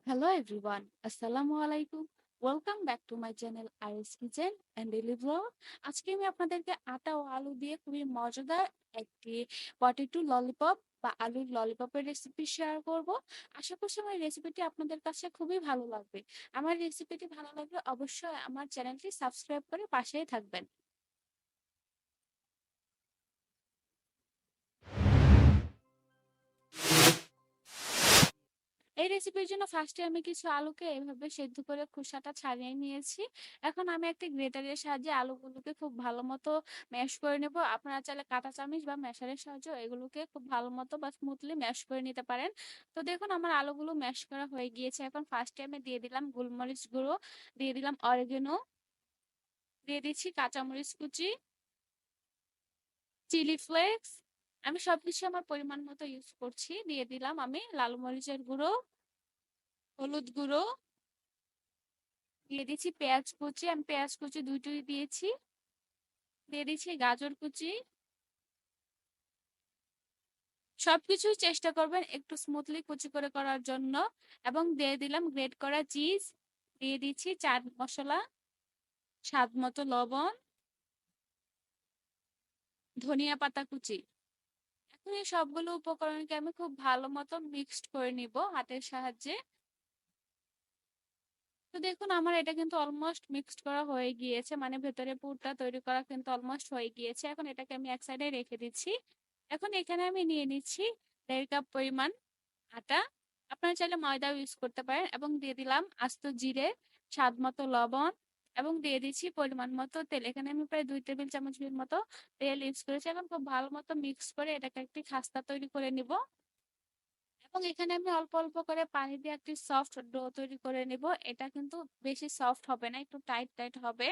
Hello everyone, Assalamu alaikum. Welcome back to my channel IS kitchen and daily blog. আজকে আমি আপনাদেরকে আটা ও আলু দিয়ে খুবই মজাদার একটি পটেটো ললিপপ বা আলুর ললিপপের রেসিপি শেয়ার করব। আশা করছি আমার রেসিপিটি আপনাদের কাছে খুবই ভালো লাগবে। আমার রেসিপিটি ভালো লাগলে অবশ্যই আমার চ্যানেলটি সাবস্ক্রাইব করে পাশেই থাকবেন। এই রেসিপির জন্য ফার্স্টে আমি কিছু আলুকে এভাবে সেদ্ধ করে খোসাটা ছাড়িয়ে নিয়েছি। এখন আমি একটি গ্রেটারের সাহায্যে আলুগুলোকে খুব ভালো মতো ম্যাশ করে নেব। আপনারা চাইলে কাঁটা চামিচ বা ম্যাশারের সাহায্যে এগুলোকে খুব ভালো মতো বা স্মুথলি ম্যাশ করে নিতে পারেন। তো দেখুন আমার আলুগুলো ম্যাশ করা হয়ে গিয়েছে। এখন ফার্স্টে আমি দিয়ে দিলাম গোলমরিচ গুঁড়ো, দিয়ে দিলাম অরিগেনো, দিয়ে দিচ্ছি কাঁচামরিচ কুচি, চিলি ফ্লেক্স। আমি সবকিছু আমার পরিমাণ মতো ইউজ করছি। দিয়ে দিলাম আমি লাল মরিচের গুঁড়ো, হলুদ গুঁড়ো, দিয়ে দিচ্ছি পেঁয়াজ কুচি। আমি পেঁয়াজ কুচি দুটোই দিয়েছি। দিয়ে দিচ্ছি গাজর কুচি। সবকিছুই চেষ্টা করবেন একটু স্মুথলি কুচি করে করার জন্য। এবং দিয়ে দিলাম গ্রেট করা চিজ, দিয়ে দিচ্ছি চাট মশলা, স্বাদ মতো লবণ, ধনিয়া পাতা কুচি। এখন এই সবগুলো উপকরণকে আমি খুব ভালো মতো মিক্সড করে নিব হাতের সাহায্যে। তো দেখুন আমার এটা কিন্তু অলমোস্ট মিক্সড করা হয়ে গিয়েছে, মানে ভেতরে পুরটা তৈরি করা কিন্তু অলমোস্ট হয়ে গিয়েছে। এখন এটাকে আমি এক সাইডে রেখে দিচ্ছি। এখন এখানে আমি নিয়ে নিচ্ছি 1.5 কাপ পরিমাণ আটা। আপনারা চাইলে ময়দাও ইউজ করতে পারেন। এবং দিয়ে দিলাম আস্ত জিরে, স্বাদ মতো লবণ, এবং দিয়ে দিচ্ছি পরিমাণ মতো তেল। এখানে আমি প্রায় 2 টেবিল চামচের মতো তেল ইউজ করেছি। এখন খুব ভালো মতো মিক্স করে এটাকে একটি খাস্তা তৈরি করে নিব। এবং এখানে আমি অল্প অল্প করে পানি দিয়ে একটি সফট ডো তৈরি করে নিব। এটা কিন্তু বেশি সফট হবে না, একটু টাইট টাইট হবে।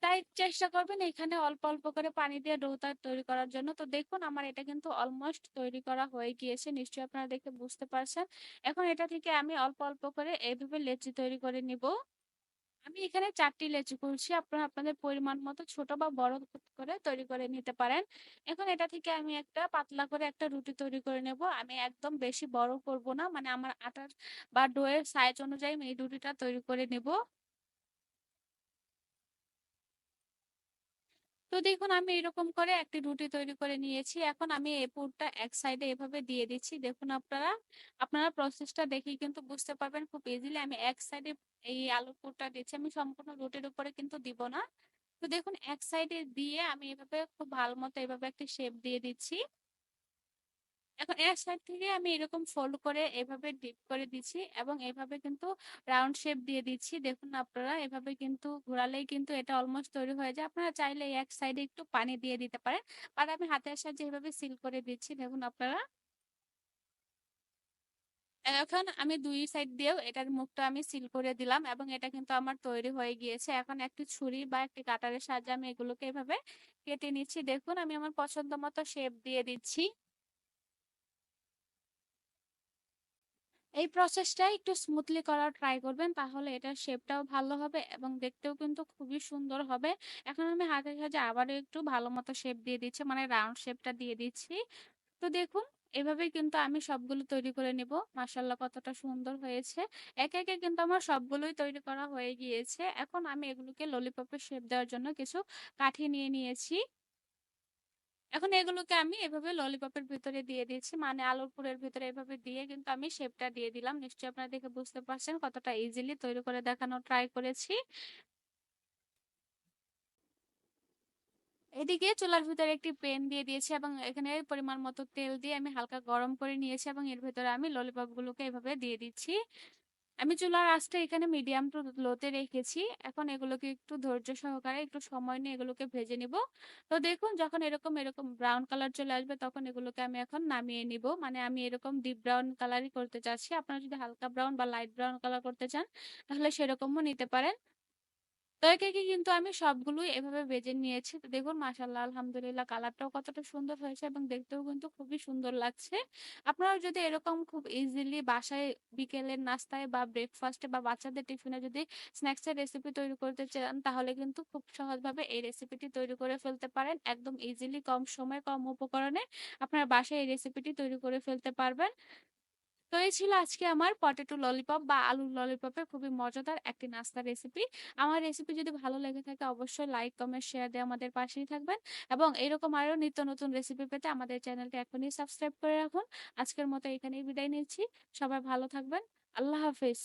তাই চেষ্টা করবেন এখানে অল্প অল্প করে পানি দিয়ে ডোটা তৈরি করার জন্য। তো দেখুন আমার এটা কিন্তু অলমোস্ট তৈরি করা হয়ে গিয়েছে, নিশ্চয়ই আপনারা দেখে বুঝতে পারছেন। এখন এটা থেকে আমি অল্প অল্প করে এইভাবে লেচি তৈরি করে নিব। আমি এখানে 4টি লেচি করছি, আপনারা আপনাদের পরিমাণ মতো ছোট বা বড় করে তৈরি করে নিতে পারেন। এখন এটা থেকে আমি একটা পাতলা করে একটা রুটি তৈরি করে নেব। আমি একদম বেশি বড় করব না, মানে আমার আটার বা ডোয়ের সাইজ অনুযায়ী আমি এই রুটিটা তৈরি করে নেব। তো দেখুন আমি এরকম করে একটি রুটি তৈরি করে নিয়েছি। এখন আমি এই পুরটা এক সাইডে এভাবে দিয়ে দিচ্ছি। দেখুন আপনারা আপনারা প্রসেসটা দেখেই কিন্তু বুঝতে পারবেন খুব ইজিলি। আমি এক সাইডে এই আলুর পুরটা দিচ্ছি, আমি সম্পূর্ণ রুটির উপরে কিন্তু দিব না। তো দেখুন এক সাইডে দিয়ে আমি এভাবে খুব ভালো মতো এভাবে একটা শেপ দিয়ে দিচ্ছি। এখন এক সাইড থেকে আমি এরকম ফোল্ড করে এভাবে ডিপ করে দিচ্ছি এবং এভাবে কিন্তু রাউন্ড শেপ দিয়ে দিচ্ছি। দেখুন আপনারা এভাবে কিন্তু ঘোরালেই কিন্তু এটা অলমোস্ট তৈরি হয়ে যায়। আপনারা চাইলে এক সাইডে একটু পানি দিয়ে দিতে পারেন, আর আমি হাতের সাহায্যে এভাবে সিল করে দিচ্ছি। দেখুন আপনারা এখন আমি দুই সাইড দিয়েও এটার মুখটা আমি সিল করে দিলাম এবং এটা কিন্তু আমার তৈরি হয়ে গিয়েছে। এখন একটি ছুরি বা একটি কাটারের সাহায্যে আমি এগুলোকে এভাবে কেটে নিচ্ছি। দেখুন আমি আমার পছন্দ মতো শেপ দিয়ে দিচ্ছি। এই প্রসেসটা একটু স্মুথলি করার ট্রাই করবেন, তাহলে এটার শেপটাও ভালো হবে এবং দেখতেও কিন্তু খুবই সুন্দর হবে। এখন আমি হাতের সাহায্যে আবারও একটু ভালো মতো শেপ দিয়ে দিচ্ছি, মানে রাউন্ড শেপটা দিয়ে দিচ্ছি। তো দেখুন এভাবেই কিন্তু আমি সবগুলো তৈরি করে নিব। মাশাআল্লাহ কতটা সুন্দর হয়েছে। একে একে কিন্তু আমার সবগুলোই তৈরি করা হয়ে গিয়েছে। এখন আমি এগুলোকে ললিপপের শেপ দেওয়ার জন্য কিছু কাঠি নিয়ে নিয়েছি। এখন এগুলোকে আমি এভাবে ললিপপের ভিতরে দিয়ে দিয়েছি, মানে আলুর পুরের ভিতরে এভাবে দিয়ে কিন্তু আমি শেপটা দিয়ে দিলাম। নিশ্চয়ই আপনারা দেখে বুঝতে পারছেন কতটা ইজিলি তৈরি করে দেখানোর ট্রাই করেছি। এদিকে চুলার ভিতরে একটি প্যান দিয়ে দিয়েছি এবং এখানে পরিমাণ মতো তেল দিয়ে আমি হালকা গরম করে নিয়েছি এবং এর ভিতরে আমি ললিপপ গুলোকে এভাবে দিয়ে দিচ্ছি। আমি চুলার আঁচটা এখানে মিডিয়াম টু লোতে রেখেছি। এখন এগুলোকে একটু ধৈর্য সহকারে একটু সময় নিয়ে এগুলোকে ভেজে নিব। তো দেখুন যখন এরকম এরকম ব্রাউন কালার চলে আসবে তখন এগুলোকে আমি এখন নামিয়ে নিব। মানে আমি এরকম ডিপ ব্রাউন কালারই করতে চাচ্ছি। আপনারা যদি হালকা ব্রাউন বা লাইট ব্রাউন কালার করতে চান তাহলে সেরকমও নিতে পারেন। তো একে একে কিন্তু আমি সবগুলোই এভাবে ভেজে নিয়েছি। তো দেখুন মাশাআল্লাহ আলহামদুলিল্লাহ কালারটাও কতটা সুন্দর হয়েছে এবং দেখতেও কিন্তু খুবই সুন্দর লাগছে। আপনারা যদি এরকম খুব ইজিলি বাসায় বিকেলের নাস্তায় বা ব্রেকফাস্টে বা বাচ্চাদের টিফিনে যদি স্ন্যাক্সের রেসিপি তৈরি করতে চান তাহলে কিন্তু খুব সহজভাবে এই রেসিপিটি তৈরি করে ফেলতে পারেন। একদম ইজিলি কম সময়ে কম উপকরণে আপনার বাসায় এই রেসিপিটি তৈরি করে ফেলতে পারবেন। তো এই ছিল আজকে আমার পটেটো ললিপপ বা আলুর ললিপপের খুবই মজাদার একটি নাস্তার রেসিপি। আমার রেসিপি যদি ভালো লেগে থাকে অবশ্যই লাইক, কমেন্ট, শেয়ার দিয়ে আমাদের পাশেই থাকবেন এবং এরকম আরো নিত্য নতুন রেসিপি পেতে আমাদের চ্যানেলটি এখনই সাবস্ক্রাইব করে রাখুন। আজকের মতো এখানেই বিদায় নিচ্ছি। সবাই ভালো থাকবেন। আল্লাহ হাফেজ।